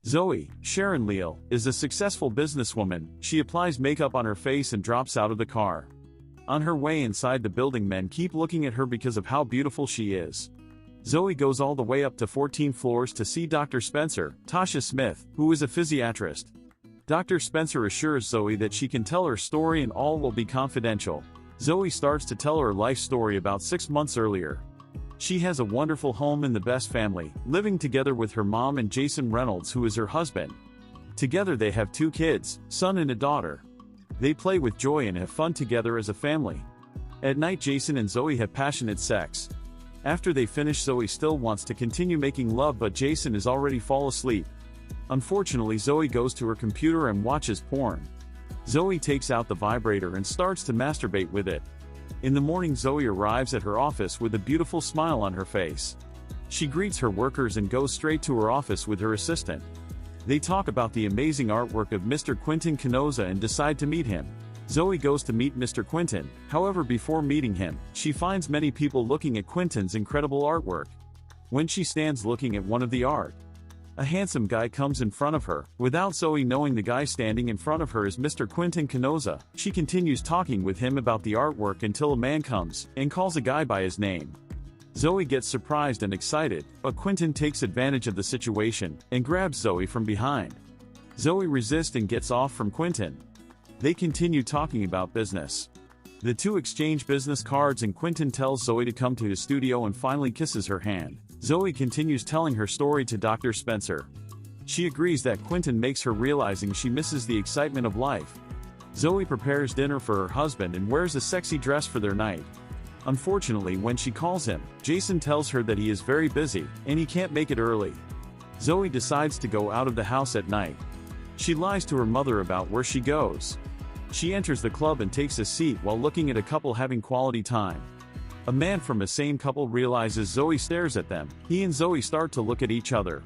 Zoe, Sharon Leal, is a successful businesswoman. She applies makeup on her face and drops out of the car. On her way inside the building, men keep looking at her because of how beautiful she is. Zoe goes all the way up to 14 floors to see Dr. Spencer, Tasha Smith, who is a physiatrist. Dr. Spencer assures Zoe that she can tell her story and all will be confidential. Zoe starts to tell her life story about 6 months earlier. She has a wonderful home in the best family, living together with her mom and Jason Reynolds, who is her husband. Together they have 2 kids, son and a daughter. They play with joy and have fun together as a family. At night, Jason and Zoe have passionate sex. After they finish, Zoe still wants to continue making love, but Jason is already fall asleep. Unfortunately, Zoe goes to her computer and watches porn. Zoe takes out the vibrator and starts to masturbate with it. In the morning, Zoe arrives at her office with a beautiful smile on her face. She greets her workers and goes straight to her office with her assistant. They talk about the amazing artwork of Mr. Quentin Canosa and decide to meet him. Zoe goes to meet Mr. Quentin, however before meeting him, she finds many people looking at Quentin's incredible artwork. When she stands looking at one of the art, a handsome guy comes in front of her. Without Zoe knowing, the guy standing in front of her is Mr. Quentin Canosa. She continues talking with him about the artwork until a man comes and calls a guy by his name. Zoe gets surprised and excited, but Quentin takes advantage of the situation and grabs Zoe from behind. Zoe resists and gets off from Quentin. They continue talking about business. The two exchange business cards and Quentin tells Zoe to come to his studio and finally kisses her hand. Zoe continues telling her story to Dr. Spencer. She agrees that Quentin makes her realizing she misses the excitement of life. Zoe prepares dinner for her husband and wears a sexy dress for their night. Unfortunately, when she calls him, Jason tells her that he is very busy and he can't make it early. Zoe decides to go out of the house at night. She lies to her mother about where she goes. She enters the club and takes a seat while looking at a couple having quality time. A man from the same couple realizes Zoe stares at them. He and Zoe start to look at each other.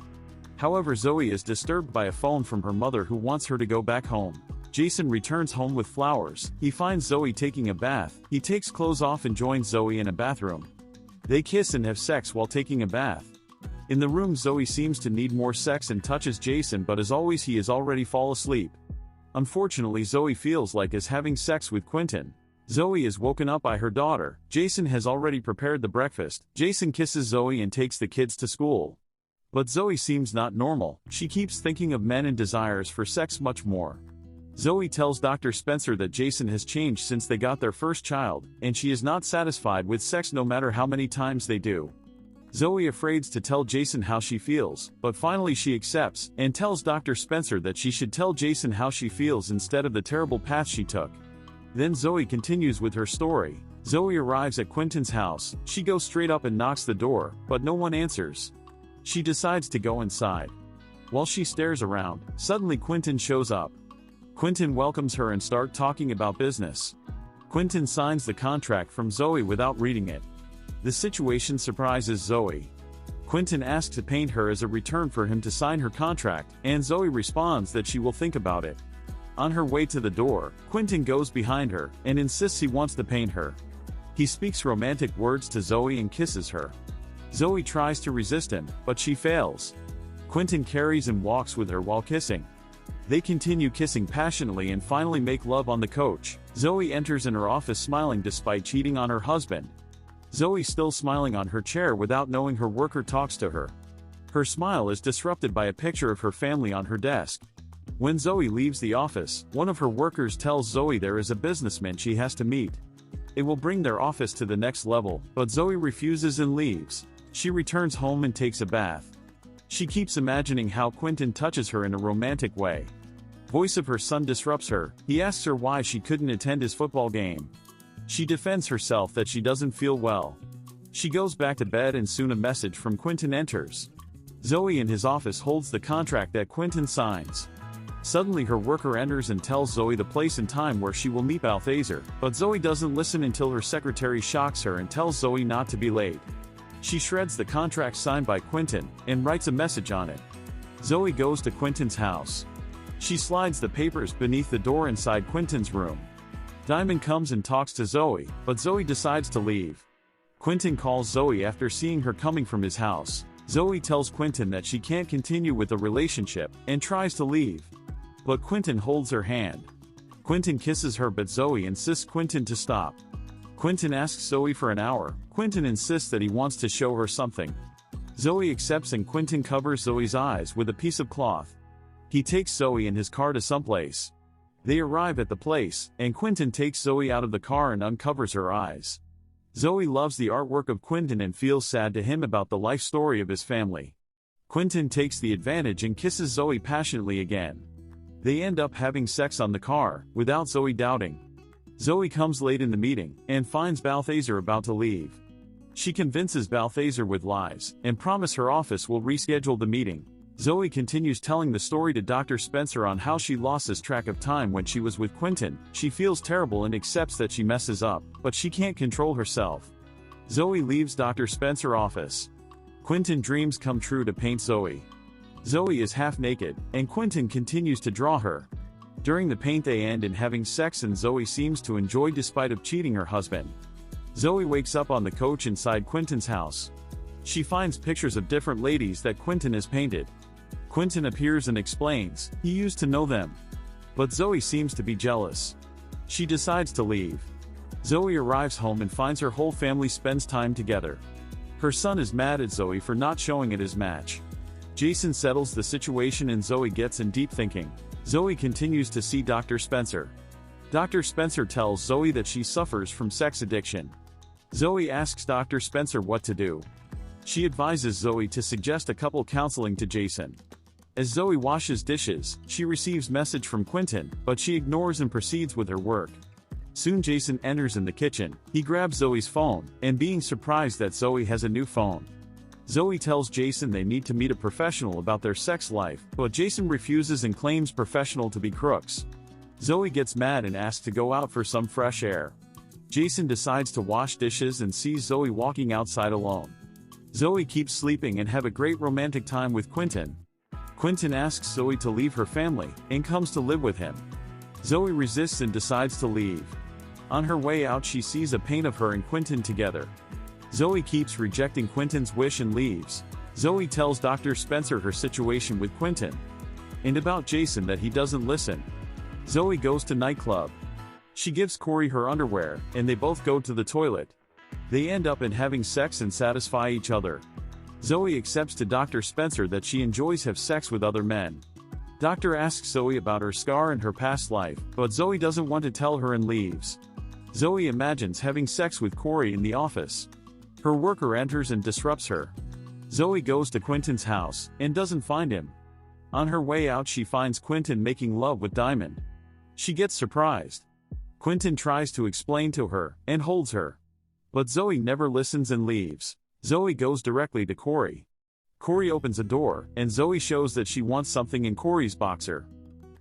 However, Zoe is disturbed by a phone from her mother who wants her to go back home. Jason returns home with flowers. He finds Zoe taking a bath. He takes clothes off and joins Zoe in a bathroom. They kiss and have sex while taking a bath. In the room, Zoe seems to need more sex and touches Jason, but as always he is already fall asleep. Unfortunately, Zoe feels like is having sex with Quentin. Zoe is woken up by her daughter. Jason has already prepared the breakfast. Jason kisses Zoe and takes the kids to school. But Zoe seems not normal. She keeps thinking of men and desires for sex much more. Zoe tells Dr. Spencer that Jason has changed since they got their first child, and she is not satisfied with sex no matter how many times they do. Zoe afraid to tell Jason how she feels, but finally she accepts, and tells Dr. Spencer that she should tell Jason how she feels instead of the terrible path she took. Then Zoe continues with her story. Zoe arrives at Quentin's house. She goes straight up and knocks the door, but no one answers. She decides to go inside. While she stares around, suddenly Quentin shows up. Quentin welcomes her and start talking about business. Quentin signs the contract from Zoe without reading it. The situation surprises Zoe. Quentin asks to paint her as a return for him to sign her contract, and Zoe responds that she will think about it. On her way to the door, Quentin goes behind her and insists he wants to paint her. He speaks romantic words to Zoe and kisses her. Zoe tries to resist him, but she fails. Quentin carries and walks with her while kissing. They continue kissing passionately and finally make love on the couch. Zoe enters in her office smiling despite cheating on her husband. Zoe, still smiling on her chair without knowing her worker talks to her. Her smile is disrupted by a picture of her family on her desk. When Zoe leaves the office, one of her workers tells Zoe there is a businessman she has to meet. It will bring their office to the next level, but Zoe refuses and leaves. She returns home and takes a bath. She keeps imagining how Quentin touches her in a romantic way. Voice of her son disrupts her. He asks her why she couldn't attend his football game. She defends herself that she doesn't feel well. She goes back to bed and soon a message from Quentin enters. Zoe in his office holds the contract that Quentin signs. Suddenly her worker enters and tells Zoe the place and time where she will meet Balthazar, but Zoe doesn't listen until her secretary shocks her and tells Zoe not to be late. She shreds the contract signed by Quentin and writes a message on it. Zoe goes to Quentin's house. She slides the papers beneath the door inside Quentin's room. Diamond comes and talks to Zoe, but Zoe decides to leave. Quentin calls Zoe after seeing her coming from his house. Zoe tells Quentin that she can't continue with the relationship and tries to leave. But Quentin holds her hand. Quentin kisses her but Zoe insists Quentin to stop. Quentin asks Zoe for an hour. Quentin insists that he wants to show her something. Zoe accepts and Quentin covers Zoe's eyes with a piece of cloth. He takes Zoe in his car to someplace. They arrive at the place, and Quentin takes Zoe out of the car and uncovers her eyes. Zoe loves the artwork of Quentin and feels sad to him about the life story of his family. Quentin takes the advantage and kisses Zoe passionately again. They end up having sex on the car, without Zoe doubting. Zoe comes late in the meeting, and finds Balthazar about to leave. She convinces Balthazar with lies, and promises her office will reschedule the meeting. Zoe continues telling the story to Dr. Spencer on how she lost track of time when she was with Quentin. She feels terrible and accepts that she messes up, but she can't control herself. Zoe leaves Dr. Spencer's office. Quentin dreams come true to paint Zoe. Zoe is half naked, and Quentin continues to draw her. During the paint they end in having sex and Zoe seems to enjoy despite of cheating her husband. Zoe wakes up on the couch inside Quentin's house. She finds pictures of different ladies that Quentin has painted. Quentin appears and explains, he used to know them. But Zoe seems to be jealous. She decides to leave. Zoe arrives home and finds her whole family spends time together. Her son is mad at Zoe for not showing at his match. Jason settles the situation and Zoe gets in deep thinking. Zoe continues to see Dr. Spencer. Dr. Spencer tells Zoe that she suffers from sex addiction. Zoe asks Dr. Spencer what to do. She advises Zoe to suggest a couple counseling to Jason. As Zoe washes dishes, she receives message from Quentin, but she ignores and proceeds with her work. Soon Jason enters in the kitchen. He grabs Zoe's phone, and being surprised that Zoe has a new phone. Zoe tells Jason they need to meet a professional about their sex life, but Jason refuses and claims professional to be crooks. Zoe gets mad and asks to go out for some fresh air. Jason decides to wash dishes and sees Zoe walking outside alone. Zoe keeps sleeping and have a great romantic time with Quentin. Quentin asks Zoe to leave her family, and comes to live with him. Zoe resists and decides to leave. On her way out she sees a paint of her and Quentin together. Zoe keeps rejecting Quentin's wish and leaves. Zoe tells Dr. Spencer her situation with Quentin. And about Jason that he doesn't listen. Zoe goes to nightclub. She gives Corey her underwear, and they both go to the toilet. They end up in having sex and satisfy each other. Zoe accepts to Dr. Spencer that she enjoys have sex with other men. Doctor asks Zoe about her scar and her past life, but Zoe doesn't want to tell her and leaves. Zoe imagines having sex with Corey in the office. Her worker enters and disrupts her. Zoe goes to Quentin's house, and doesn't find him. On her way out she finds Quentin making love with Diamond. She gets surprised. Quentin tries to explain to her, and holds her. But Zoe never listens and leaves. Zoe goes directly to Corey. Corey opens a door, and Zoe shows that she wants something in Corey's boxer.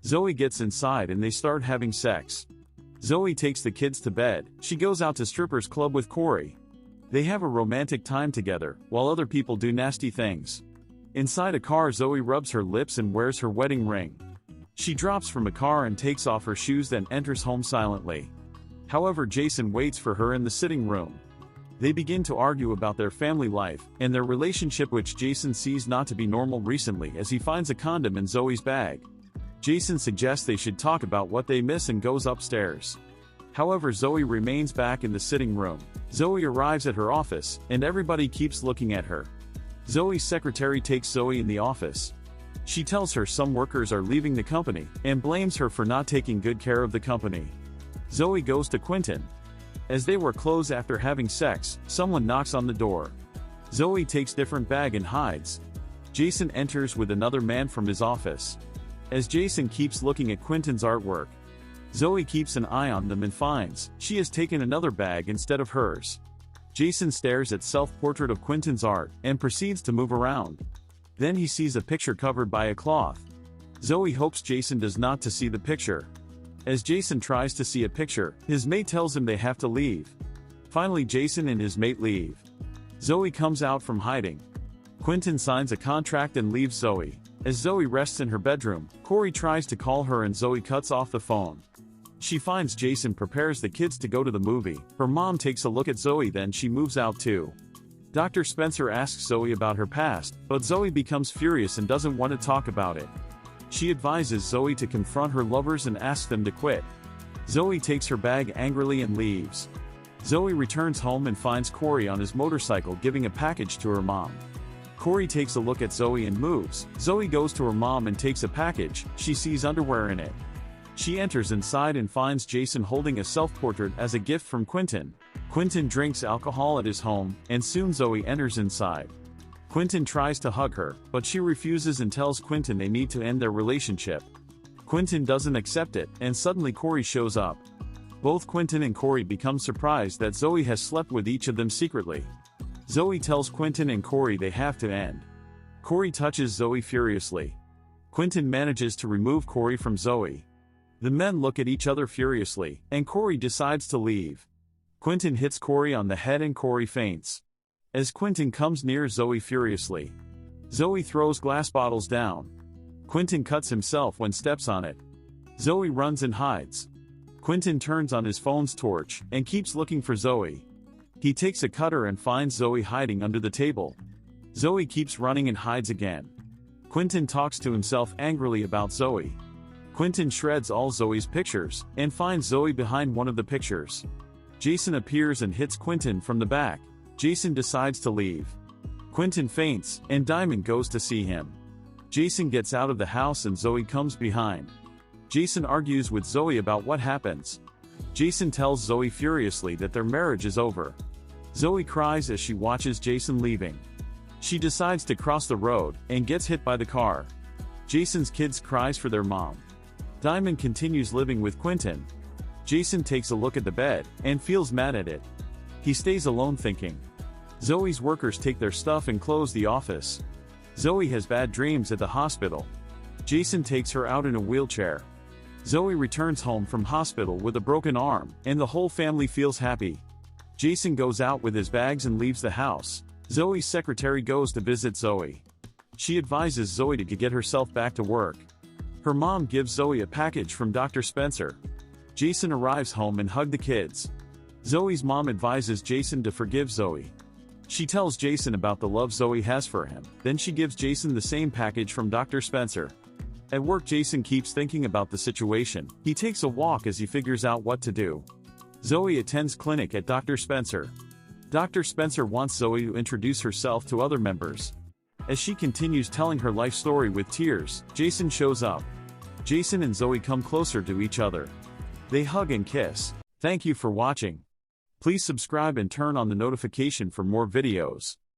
Zoe gets inside and they start having sex. Zoe takes the kids to bed. She goes out to strippers club with Corey. They have a romantic time together, while other people do nasty things. Inside a car Zoe rubs her lips and wears her wedding ring. She drops from a car and takes off her shoes then enters home silently. However Jason waits for her in the sitting room. They begin to argue about their family life, and their relationship which Jason sees not to be normal recently as he finds a condom in Zoe's bag. Jason suggests they should talk about what they miss and goes upstairs. However Zoe remains back in the sitting room. Zoe arrives at her office, and everybody keeps looking at her. Zoe's secretary takes Zoe in the office. She tells her some workers are leaving the company, and blames her for not taking good care of the company. Zoe goes to Quentin. As they were close after having sex, someone knocks on the door. Zoe takes different bag and hides. Jason enters with another man from his office. As Jason keeps looking at Quentin's artwork, Zoe keeps an eye on them and finds she has taken another bag instead of hers. Jason stares at self-portrait of Quentin's art and proceeds to move around. Then he sees a picture covered by a cloth. Zoe hopes Jason does not to see the picture. As Jason tries to see a picture, his mate tells him they have to leave. Finally Jason and his mate leave. Zoe comes out from hiding. Quentin signs a contract and leaves Zoe. As Zoe rests in her bedroom, Corey tries to call her and Zoe cuts off the phone. She finds Jason prepares the kids to go to the movie. Her mom takes a look at Zoe then she moves out too. Dr. Spencer asks Zoe about her past, but Zoe becomes furious and doesn't want to talk about it. She advises Zoe to confront her lovers and asks them to quit. Zoe takes her bag angrily and leaves. Zoe returns home and finds Corey on his motorcycle giving a package to her mom. Corey takes a look at Zoe and moves. Zoe goes to her mom and takes a package. She sees underwear in it. She enters inside and finds Jason holding a self-portrait as a gift from Quentin. Quentin drinks alcohol at his home, and soon Zoe enters inside. Quentin tries to hug her, but she refuses and tells Quentin they need to end their relationship. Quentin doesn't accept it, and suddenly Corey shows up. Both Quentin and Corey become surprised that Zoe has slept with each of them secretly. Zoe tells Quentin and Corey they have to end. Corey touches Zoe furiously. Quentin manages to remove Corey from Zoe. The men look at each other furiously, and Corey decides to leave. Quentin hits Corey on the head and Corey faints. As Quentin comes near Zoe furiously, Zoe throws glass bottles down. Quentin cuts himself when steps on it. Zoe runs and hides. Quentin turns on his phone's torch and keeps looking for Zoe. He takes a cutter and finds Zoe hiding under the table. Zoe keeps running and hides again. Quentin talks to himself angrily about Zoe. Quentin shreds all Zoe's pictures and finds Zoe behind one of the pictures. Jason appears and hits Quentin from the back. Jason decides to leave. Quentin faints, and Diamond goes to see him. Jason gets out of the house and Zoe comes behind. Jason argues with Zoe about what happens. Jason tells Zoe furiously that their marriage is over. Zoe cries as she watches Jason leaving. She decides to cross the road and gets hit by the car. Jason's kids cries for their mom. Diamond continues living with Quentin. Jason takes a look at the bed and feels mad at it. He stays alone thinking. Zoe's workers take their stuff and close the office. Zoe has bad dreams at the hospital. Jason takes her out in a wheelchair. Zoe returns home from hospital with a broken arm, and the whole family feels happy. Jason goes out with his bags and leaves the house. Zoe's secretary goes to visit Zoe. She advises Zoe to get herself back to work. Her mom gives Zoe a package from Dr. Spencer. Jason arrives home and hugs the kids. Zoe's mom advises Jason to forgive Zoe. She tells Jason about the love Zoe has for him, then she gives Jason the same package from Dr. Spencer. At work, Jason keeps thinking about the situation. He takes a walk as he figures out what to do. Zoe attends clinic at Dr. Spencer. Dr. Spencer wants Zoe to introduce herself to other members. As she continues telling her life story with tears, Jason shows up. Jason and Zoe come closer to each other. They hug and kiss. Thank you for watching. Please subscribe and turn on the notification for more videos.